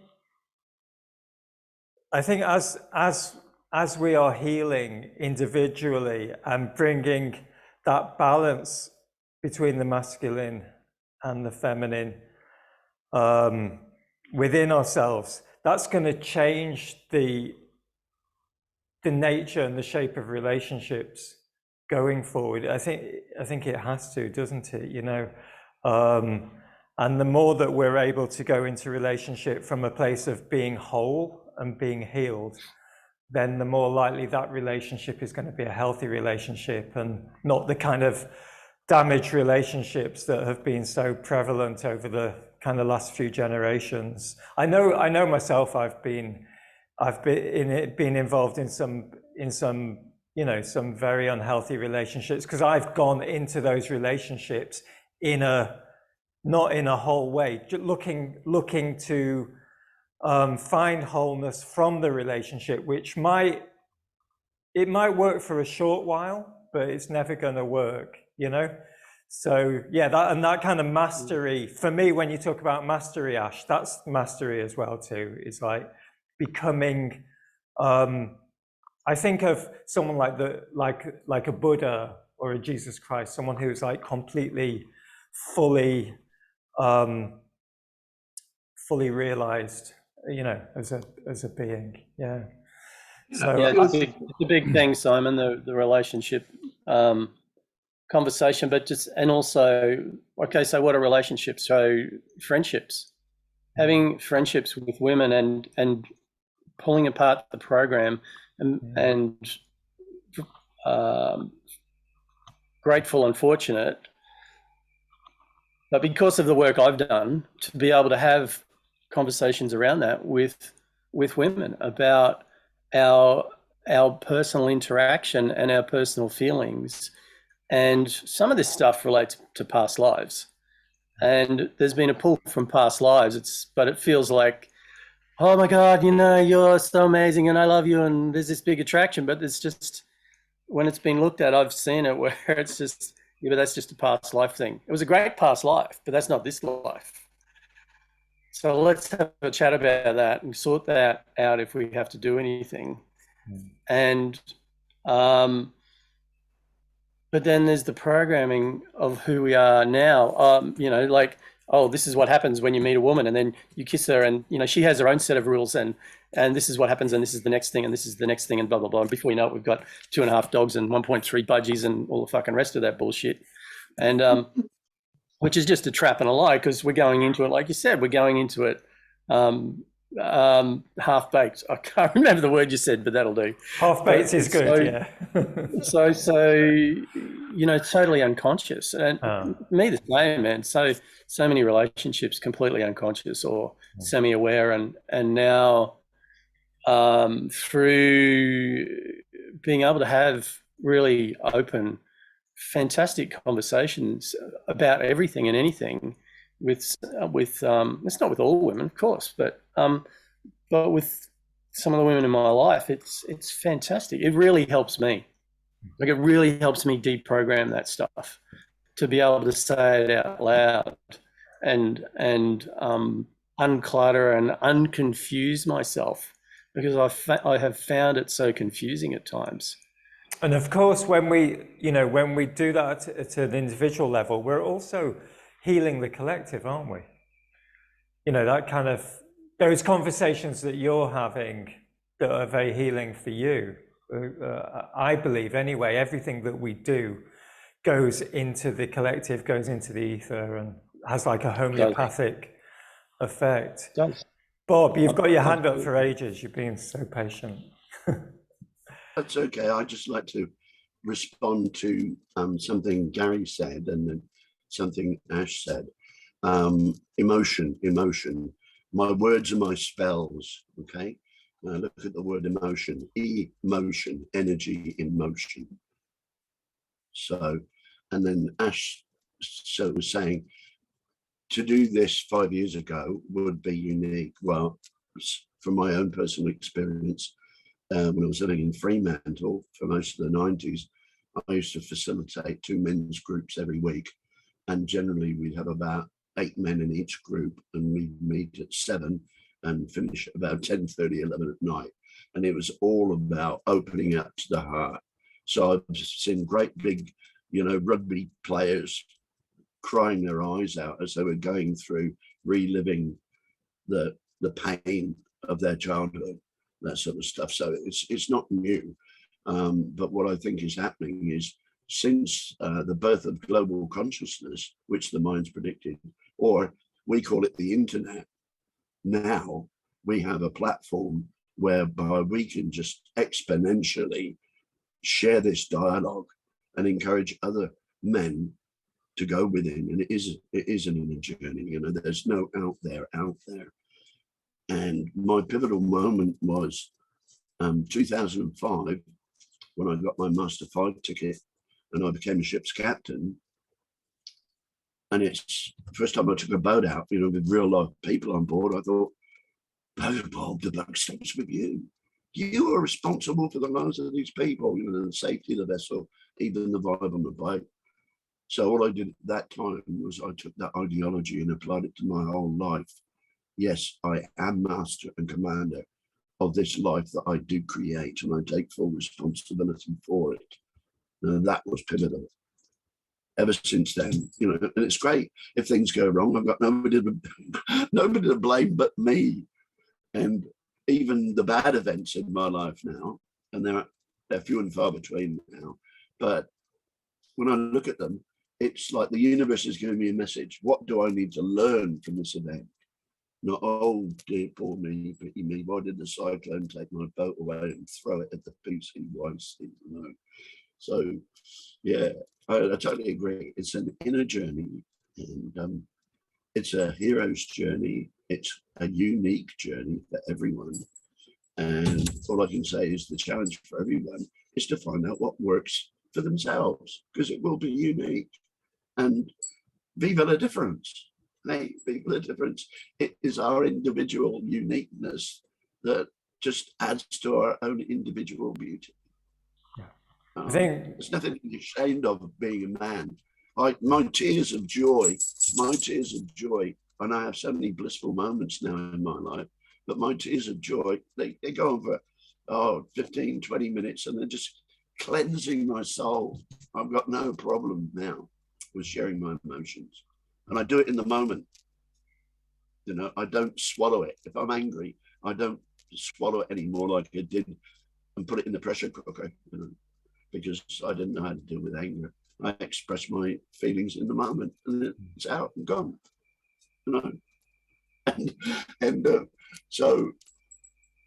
as we are healing individually and bringing that balance between the masculine and the feminine within ourselves, that's going to change the the nature and the shape of relationships going forward. I think it has to, doesn't it? You know, and the more that we're able to go into relationship from a place of being whole and being healed, then the more likely that relationship is going to be a healthy relationship, and not the kind of damaged relationships that have been so prevalent over the kind of last few generations. I know myself. I've been involved in some you know, some very unhealthy relationships, because I've gone into those relationships not in a whole way, just looking to find wholeness from the relationship, which might work for a short while, but it's never going to work, you know. So yeah, that kind of mastery, for me, when you talk about mastery, Ash, that's mastery as well too. It's like becoming, I think of someone like a Buddha or a Jesus Christ, someone who's like completely, fully realized, you know, as a being. Yeah. So yeah, it's a big thing, Simon, the relationship conversation, but and also, okay, so what are relationships? So friendships, having friendships with women and pulling apart the program and grateful and fortunate, but because of the work I've done, to be able to have conversations around that with women about our personal interaction and our personal feelings. And some of this stuff relates to past lives, and there's been a pull from past lives. But it feels like, oh my God, you know, you're so amazing and I love you, and there's this big attraction. But it's just, when it's been looked at, I've seen it where it's just, yeah, but that's just a past life thing. It was a great past life, but that's not this life. So let's have a chat about that and sort that out if we have to do anything. And but then there's the programming of who we are now. You know, like, oh, this is what happens when you meet a woman, and then you kiss her, and you know she has her own set of rules, and this is what happens, and this is the next thing, and this is the next thing, and blah blah blah. And before you know it, we've got 2.5 dogs and 1.3 budgies and all the fucking rest of that bullshit, and which is just a trap and a lie, because we're going into it, like you said, we're going into it half-baked. I can't remember the word you said, but that'll do. Half-baked is good. So, yeah. so you know, totally unconscious, and me the same, man. So many relationships completely unconscious or semi-aware, and now through being able to have really open, fantastic conversations about everything and anything with it's not with all women, of course, but with some of the women in my life, it's fantastic. It really helps me. Like, it really helps me deprogram that stuff, to be able to say it out loud and unclutter and unconfuse myself, because I have found it so confusing at times. And of course, when we do that at an individual level, we're also healing the collective, aren't we? You know, that kind of, those conversations that you're having that are very healing for you, I believe anyway, everything that we do goes into the collective, goes into the ether, and has like a homeopathic effect. Bob, you've got your hand up for ages. You've been so patient. That's okay. I'd just like to respond to something Garry said and then something Ash said. Emotion. My words are my spells, okay? Look at the word emotion. Emotion, energy in motion. So, and then Ash was saying, to do this 5 years ago would be unique. Well, from my own personal experience, when I was living in Fremantle for most of the 90s, I used to facilitate 2 men's groups every week. And generally we'd have about 8 men in each group, and we'd meet at 7 and finish at about 10:30, 11 at night. And it was all about opening up to the heart. So I've seen great big, you know, rugby players crying their eyes out as they were going through reliving the pain of their childhood. that sort of stuff. So it's not new. But what I think is happening is, since the birth of global consciousness, which the mind's predicted, or we call it the internet, now we have a platform whereby we can just exponentially share this dialogue and encourage other men to go within. And it is an inner journey, you know, there's no out there. And my pivotal moment was 2005, when I got my Master 5 ticket and I became a ship's captain. And it's the first time I took a boat out, you know, with real life people on board. I thought, Bob, the buck stops with you. You are responsible for the lives of these people, you know, the safety of the vessel, even the vibe on the boat. So all I did at that time was I took that ideology and applied it to my whole life. Yes, I am master and commander of this life that I do create, and I take full responsibility for it. And that was pivotal. Ever since then, you know, and it's great if things go wrong. I've got nobody to blame but me. And even the bad events in my life now, and they're few and far between now, but when I look at them, it's like the universe is giving me a message. What do I need to learn from this event? Not, oh dear, poor me, pity me. Why did the cyclone take my boat away and throw it at the PCYC? You know? So, yeah, I totally agree. It's an inner journey, and it's a hero's journey. It's a unique journey for everyone. And all I can say is the challenge for everyone is to find out what works for themselves, because it will be unique. And viva la difference. Hey, viva la difference. It is our individual uniqueness that just adds to our own individual beauty. I think there's nothing to be ashamed of being a man. My tears of joy, and I have so many blissful moments now in my life, but my tears of joy, they go on for 15, 20 minutes, and they're just cleansing my soul. I've got no problem now with sharing my emotions, and I do it in the moment. You know, I don't swallow it. If I'm angry, I don't swallow it anymore like I did and put it in the pressure cooker, you know, because I didn't know how to deal with anger. I express my feelings in the moment, and it's out and gone, you know. And so,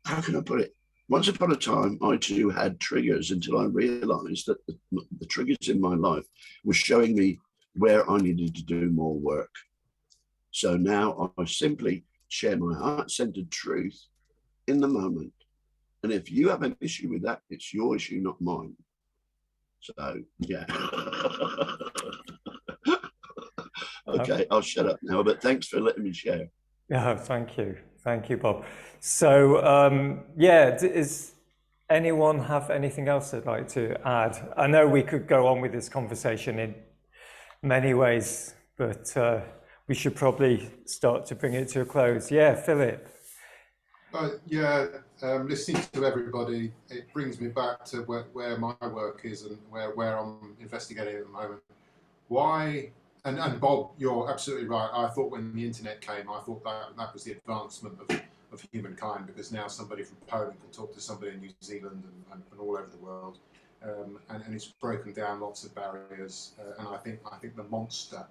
how can I put it? Once upon a time, I too had triggers, until I realized that the triggers in my life were showing me where I needed to do more work. So now I simply share my heart-centered truth in the moment. And if you have an issue with that, it's your issue, not mine. So, yeah. Okay, I'll shut up now, but thanks for letting me share. Yeah, thank you. Thank you, Bob. So, yeah, does anyone have anything else they'd like to add? I know we could go on with this conversation in many ways, but we should probably start to bring it to a close. Yeah, Philip. Listening to everybody, it brings me back to where my work is and where I'm investigating at the moment. Why? And Bob, you're absolutely right. I thought when the internet came, I thought that was the advancement of humankind, because now somebody from Poland can talk to somebody in New Zealand and all over the world, and it's broken down lots of barriers. And I think the monster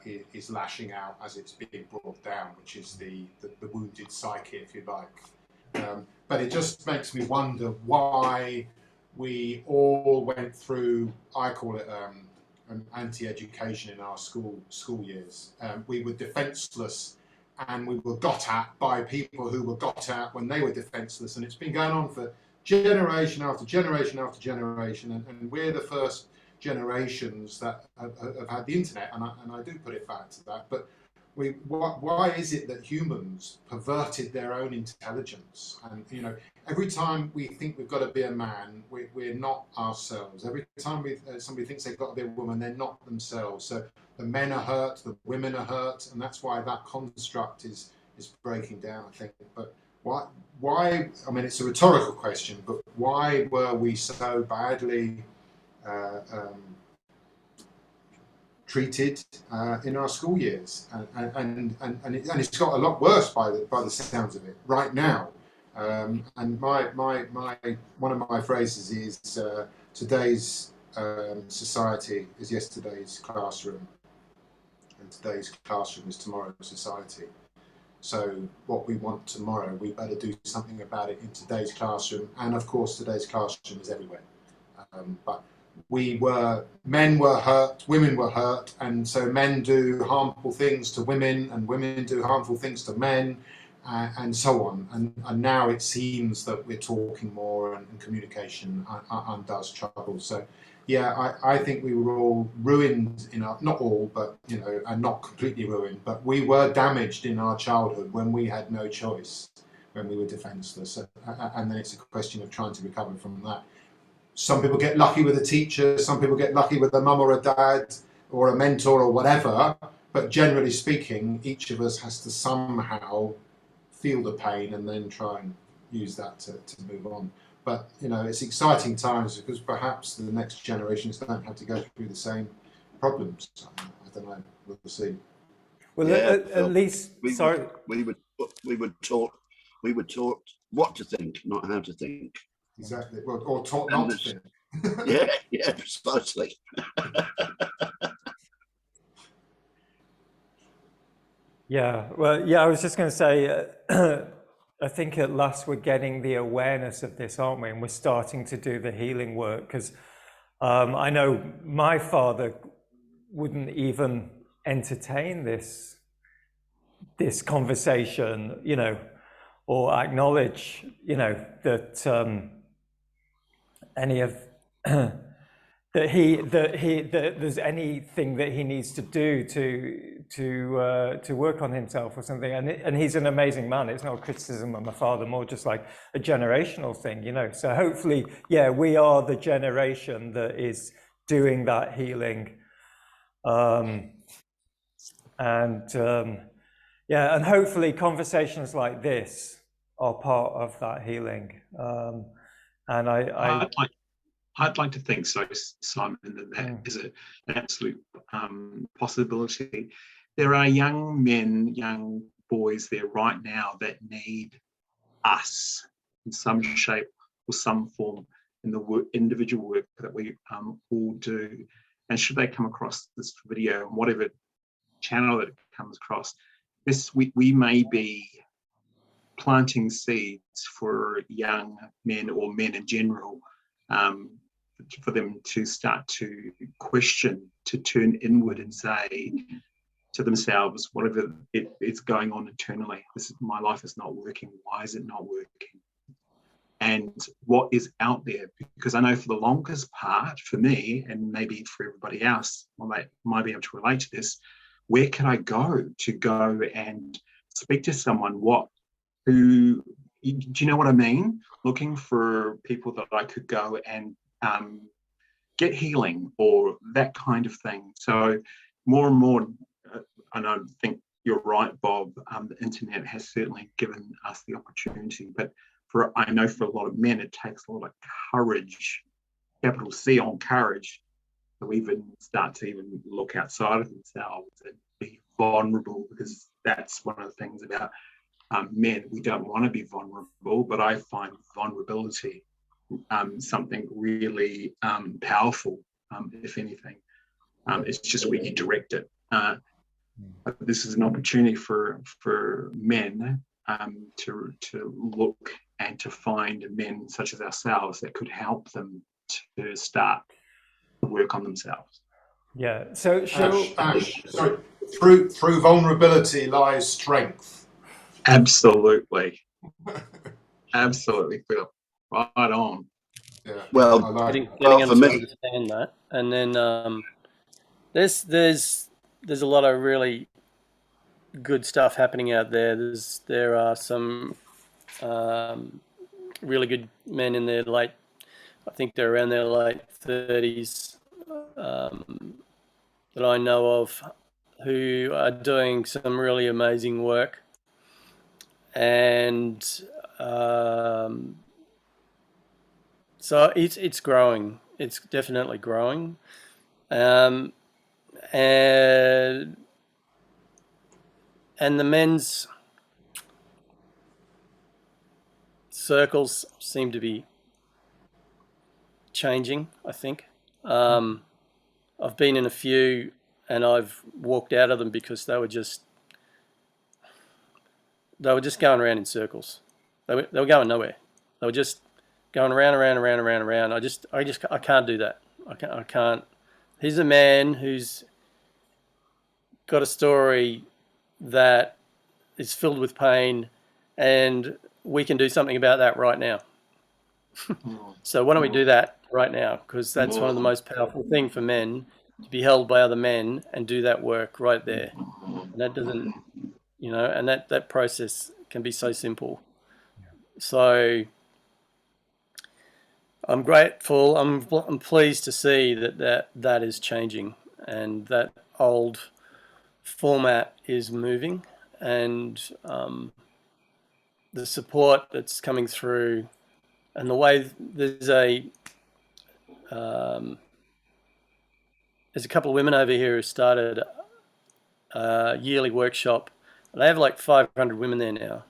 is lashing out as it's being brought down, which is the wounded psyche, if you like. But it just makes me wonder why we all went through, I call it an anti-education in our school years. We were defenceless, and we were got at by people who were got at when they were defenceless, and it's been going on for generation after generation after generation, and we're the first generations that have had the internet, and I do put it back to that. But why is it that humans perverted their own intelligence? And you know, every time we think we've got to be a man, we're not ourselves. Every time somebody thinks they've got to be a woman, they're not themselves. So the men are hurt, the women are hurt, and that's why that construct is breaking down, I think. But why? I mean, it's a rhetorical question, but why were we so badly treated in our school years, and it's got a lot worse by the sounds of it right now. And my one of my phrases is today's society is yesterday's classroom, and today's classroom is tomorrow's society. So what we want tomorrow, we better do something about it in today's classroom, and of course today's classroom is everywhere. But men were hurt, women were hurt, and so men do harmful things to women, and women do harmful things to men, and so on. And now it seems that we're talking more, and communication undoes trouble. So, yeah, I think we were all ruined in our, not all, but and not completely ruined, but we were damaged in our childhood when we had no choice, when we were defenseless, and then it's a question of trying to recover from that. Some people get lucky with a teacher, some people get lucky with a mum or a dad or a mentor or whatever, but generally speaking, each of us has to somehow feel the pain and then try and use that to move on. But it's exciting times because perhaps the next generations don't have to go through the same problems. I don't know, we'll see. Well, Yeah, at least, sorry. We were taught what to think, not how to think. Exactly. Well, or taught not to think. Yeah, precisely. Yeah, well, yeah, I was just going to say, I think at last we're getting the awareness of this, aren't we? And we're starting to do the healing work, because I know my father wouldn't even entertain this conversation, or acknowledge, that any of that there's anything that he needs to do to work on himself or something. And he's an amazing man. It's not a criticism of my father, more just like a generational thing, So hopefully, yeah, we are the generation that is doing that healing, yeah, and hopefully conversations like this are part of that healing. And I'd like to think so, Simon, that is an absolute possibility. There are young men, young boys there right now that need us in some shape or some form in the individual work that we all do. And should they come across this video, whatever channel that it comes across, we may be planting seeds for young men or men in general, for them to start to question, to turn inward and say to themselves, whatever it's going on internally, my life is not working. Why is it not working? And what is out there? Because I know for the longest part, for me, and maybe for everybody else, might be able to relate to this, where can I go and speak to someone? Do you know what I mean? Looking for people that I could go and get healing or that kind of thing. So more and more, and I think you're right, Bob, the internet has certainly given us the opportunity, but I know for a lot of men, it takes a lot of courage, capital C on courage, to even start to even look outside of themselves and be vulnerable, because that's one of the things about men. We don't want to be vulnerable, but I find vulnerability something really powerful, if anything. It's just where you direct it. But this is an opportunity for men to look and to find men such as ourselves that could help them to start to work on themselves. Yeah. So Ash, sorry. Through vulnerability lies strength. Absolutely. Absolutely, Phil. Right on. Yeah. Well, Getting for them to me, understand that, and then there's a lot of really good stuff happening out there. There are some really good men in their late, I think they're around their late 30s, that I know of, who are doing some really amazing work, and so it's growing. It's definitely growing, and the men's circles seem to be changing, I think. I've been in a few and I've walked out of them because they were just going around in circles. They were going nowhere. They were just going around. I can't do that. I can't. He's a man who's got a story that is filled with pain, and we can do something about that right now. So why don't we do that right now? Because that's one of the most powerful things for men, to be held by other men and do that work right there. And that doesn't, and that process can be so simple. So I'm grateful. I'm pleased to see that is changing, and that old format is moving, and the support that's coming through, and the way there's a couple of women over here who started a yearly workshop. They have like 500 women there now.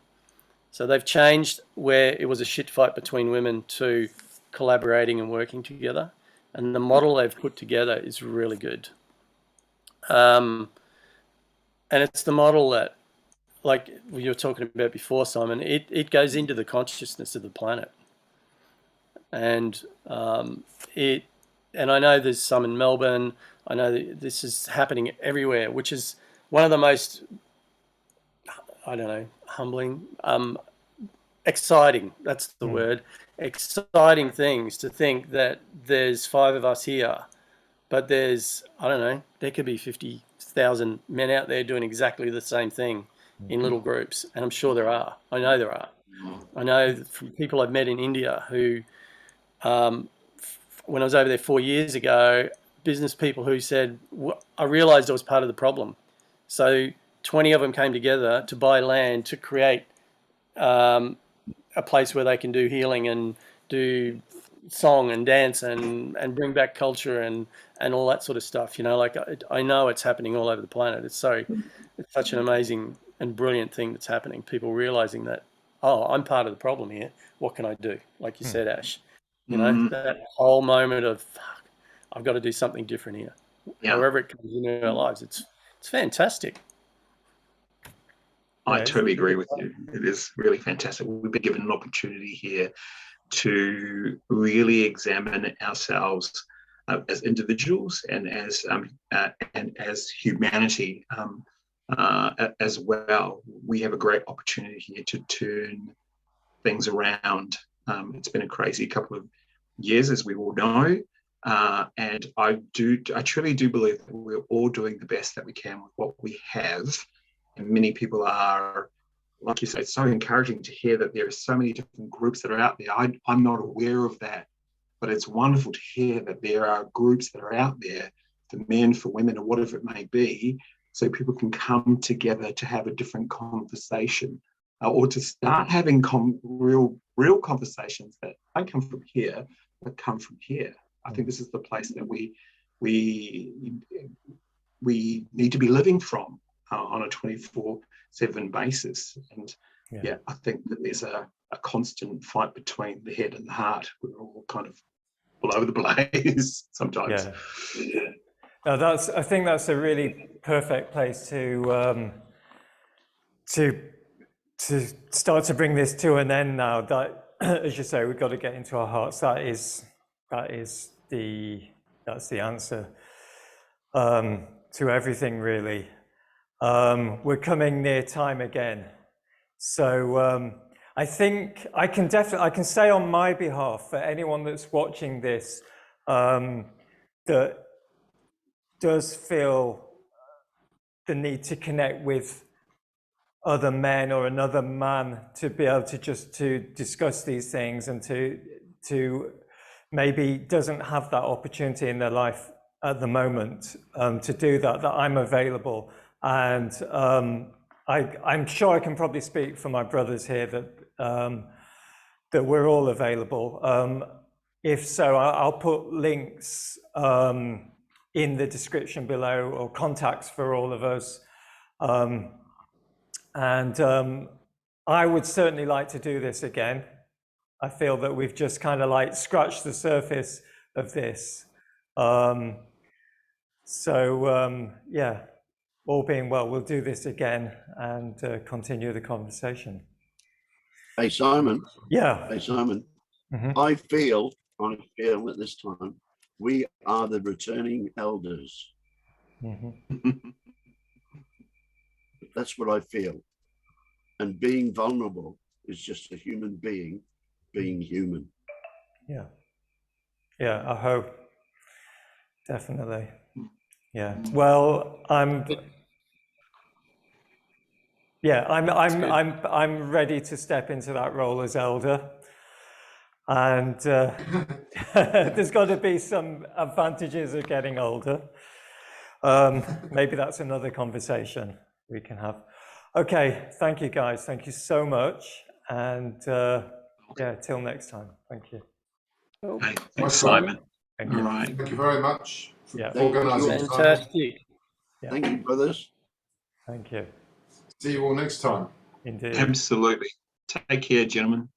So they've changed where it was a shit fight between women to collaborating and working together. And the model they've put together is really good. And it's the model that, like you were talking about before, Simon, it goes into the consciousness of the planet. And and I know there's some in Melbourne. I know that this is happening everywhere, which is one of the most, I don't know, humbling, exciting, that's the word, exciting things to think that there's 5 of us here, but there's, I don't know, there could be 50,000 men out there doing exactly the same thing in little groups. And I'm sure there are. I know there are. I know from people I've met in India who, when I was over there 4 years ago, business people who said, I realized I was part of the problem. So 20 of them came together to buy land to create a place where they can do healing and do song and dance and bring back culture and all that sort of stuff. Like I know it's happening all over the planet. It's such an amazing and brilliant thing that's happening. People realizing that, oh, I'm part of the problem here. What can I do? Like you said, Ash, that whole moment of, fuck, I've got to do something different here. Yeah. However it comes into our lives, it's fantastic. I totally agree with you. It is really fantastic. We've been given an opportunity here to really examine ourselves as individuals and as humanity as well. We have a great opportunity here to turn things around. It's been a crazy couple of years, as we all know, and I truly do believe that we're all doing the best that we can with what we have. And many people are, like you say, it's so encouraging to hear that there are so many different groups that are out there. I'm not aware of that, but it's wonderful to hear that there are groups that are out there, for men, for women, or whatever it may be, so people can come together to have a different conversation, or to start having real conversations that don't come from here, but come from here. I think this is the place that we need to be living from. On a 24/7 basis. And I think that there's a constant fight between the head and the heart. We're all kind of all over the place sometimes. No, I think that's a really perfect place to start to bring this to an end now. That, as you say, we've got to get into our hearts. That's the answer to everything, really. We're coming near time again. So I think I can say on my behalf, for anyone that's watching this, that does feel the need to connect with other men or another man to be able to discuss these things, and to maybe doesn't have that opportunity in their life at the moment to do that I'm available. And I'm sure I can probably speak for my brothers here that we're all available. If so, I'll put links in the description below, or contacts for all of us. And I would certainly like to do this again. I feel that we've just kind of like scratched the surface of this. Yeah, all being well, we'll do this again and continue the conversation. Hey, Simon. Yeah. Hey, Simon. I feel at this time we are the returning elders. That's what I feel. And being vulnerable is just a human being being human. Yeah. Yeah, I hope. Definitely. Yeah. Well, I'm ready to step into that role as elder. And there's got to be some advantages of getting older. Maybe that's another conversation we can have. Okay, thank you guys. Thank you so much. And yeah, till next time. Thank you. Okay, thanks, Simon. Thank you. All right. Thank you very much for Yeah. organising. Fantastic. Yeah. Thank you, brothers. Thank you. See you all next time. Indeed. Absolutely. Take care, gentlemen.